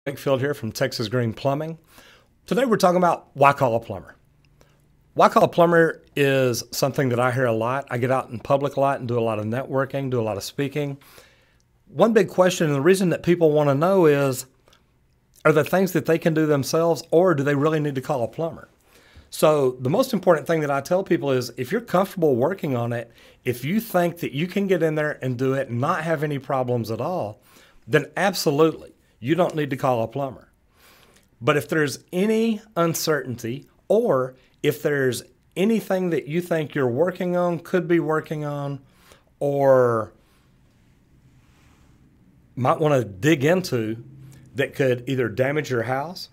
Wakefield here from Texas Green Plumbing. Today we're talking about why call a plumber. Why call a plumber is something that I hear a lot. I get out in public a lot and do a lot of networking, do a lot of speaking. One big question and the reason that people want to know is, are there things that they can do themselves or do they really need to call a plumber? So the most important thing that I tell people is if you're comfortable working on it, if you think that you can get in there and do it and not have any problems at all, then absolutely, you don't need to call a plumber. But if there's any uncertainty or if there's anything that you think you're working on, could be working on, or might want to dig into that could either damage your house,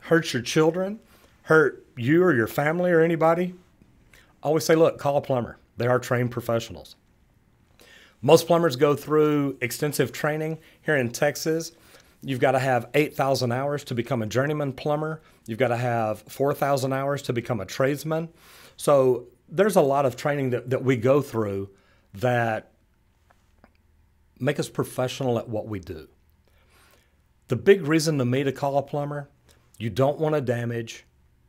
hurt your children, hurt you or your family or anybody, I always say, look, call a plumber. They are trained professionals. Most plumbers go through extensive training here in Texas. You've got to have 8,000 hours to become a journeyman plumber. You've got to have 4,000 hours to become a tradesman. So there's a lot of training that we go through that make us professional at what we do. The big reason to me to call a plumber, you don't want to damage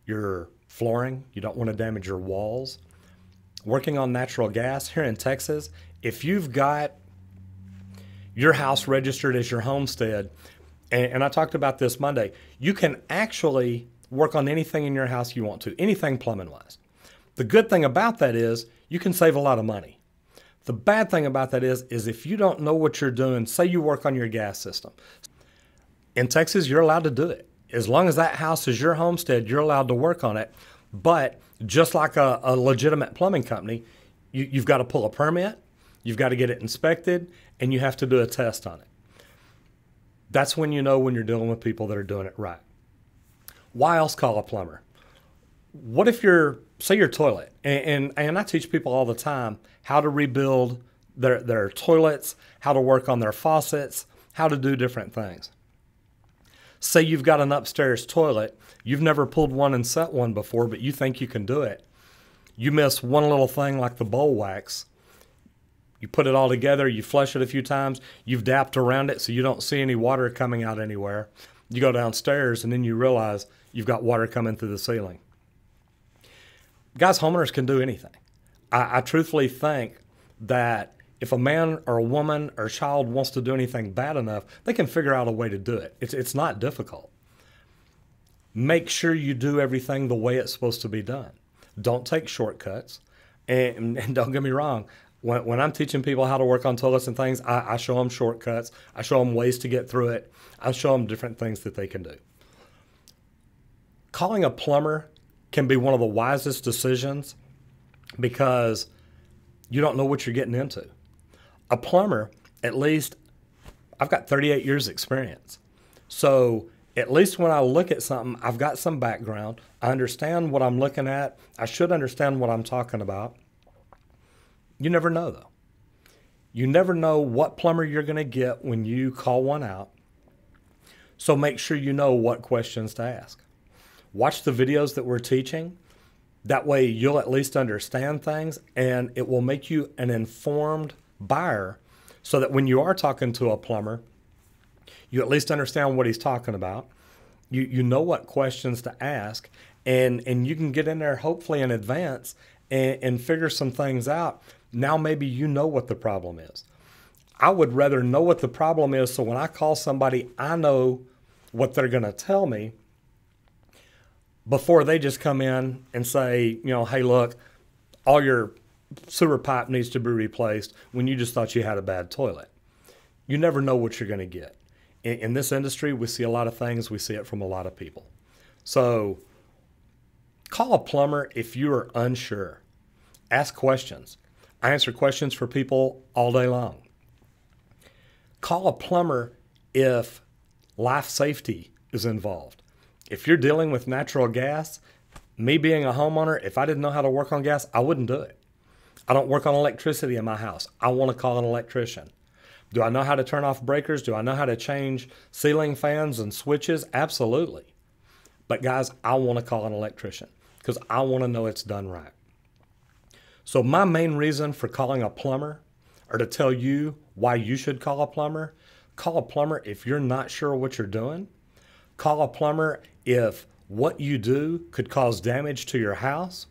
your flooring. You don't want to damage your walls. Working on natural gas here in Texas, if you've got your house registered as your homestead, and I talked about this Monday, you can actually work on anything in your house you want to, anything plumbing wise. The good thing about that is you can save a lot of money. The bad thing about that is if you don't know what you're doing, say you work on your gas system. In Texas, you're allowed to do it. As long as that house is your homestead, you're allowed to work on it. But just like a legitimate plumbing company, you've got to pull a permit, you've got to get it inspected, and you have to do a test on it. That's when you know when you're dealing with people that are doing it right. Why else call a plumber? What if say your toilet, and I teach people all the time how to rebuild their toilets, how to work on their faucets, how to do different things. Say you've got an upstairs toilet, you've never pulled one and set one before, but you think you can do it. You miss one little thing like the bowl wax. You put it all together, you flush it a few times, you've dapped around it so you don't see any water coming out anywhere. You go downstairs and then you realize you've got water coming through the ceiling. Guys, homeowners can do anything. I truthfully think that if a man or a woman or a child wants to do anything bad enough, they can figure out a way to do it. It's not difficult. Make sure you do everything the way it's supposed to be done. Don't take shortcuts. And don't get me wrong, when I'm teaching people how to work on toilets and things, I show them shortcuts. I show them ways to get through it. I show them different things that they can do. Calling a plumber can be one of the wisest decisions because you don't know what you're getting into. A plumber, at least, I've got 38 years experience. So at least when I look at something, I've got some background. I understand what I'm looking at. I should understand what I'm talking about. You never know, though. You never know what plumber you're going to get when you call one out. So make sure you know what questions to ask. Watch the videos that we're teaching. That way you'll at least understand things and it will make you an informed buyer so that when you are talking to a plumber, you at least understand what he's talking about. You know what questions to ask and you can get in there hopefully in advance and figure some things out. Now maybe you know what the problem is. I would rather know what the problem is so when I call somebody, I know what they're going to tell me before they just come in and say, hey, look, all your sewer pipe needs to be replaced when you just thought you had a bad toilet. You never know what you're going to get. In this industry, we see a lot of things. We see it from a lot of people. So call a plumber if you are unsure. Ask questions. I answer questions for people all day long. Call a plumber if life safety is involved. If you're dealing with natural gas, me being a homeowner, if I didn't know how to work on gas, I wouldn't do it. I don't work on electricity in my house. I want to call an electrician. Do I know how to turn off breakers? Do I know how to change ceiling fans and switches? Absolutely. But guys, I want to call an electrician because I want to know it's done right. So my main reason for calling a plumber or to tell you why you should call a plumber, Call a plumber if you're not sure what you're doing. Call a plumber if what you do could cause damage to your house.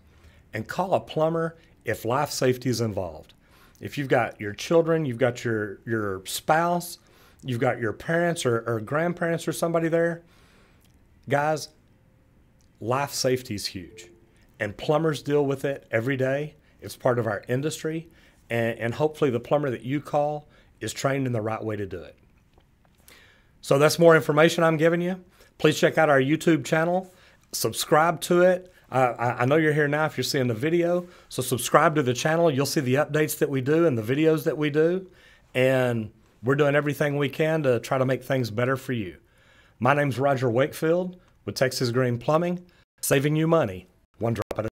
And call a plumber if life safety is involved. If you've got your children, you've got your spouse, you've got your parents or grandparents or somebody there, guys, life safety is huge. And plumbers deal with it every day. It's part of our industry. And hopefully the plumber that you call is trained in the right way to do it. So that's more information I'm giving you. Please check out our YouTube channel. Subscribe to it. I know you're here now if you're seeing the video. So subscribe to the channel. You'll see the updates that we do and the videos that we do. And we're doing everything we can to try to make things better for you. My name's Roger Wakefield with Texas Green Plumbing, saving you money one drop at a time.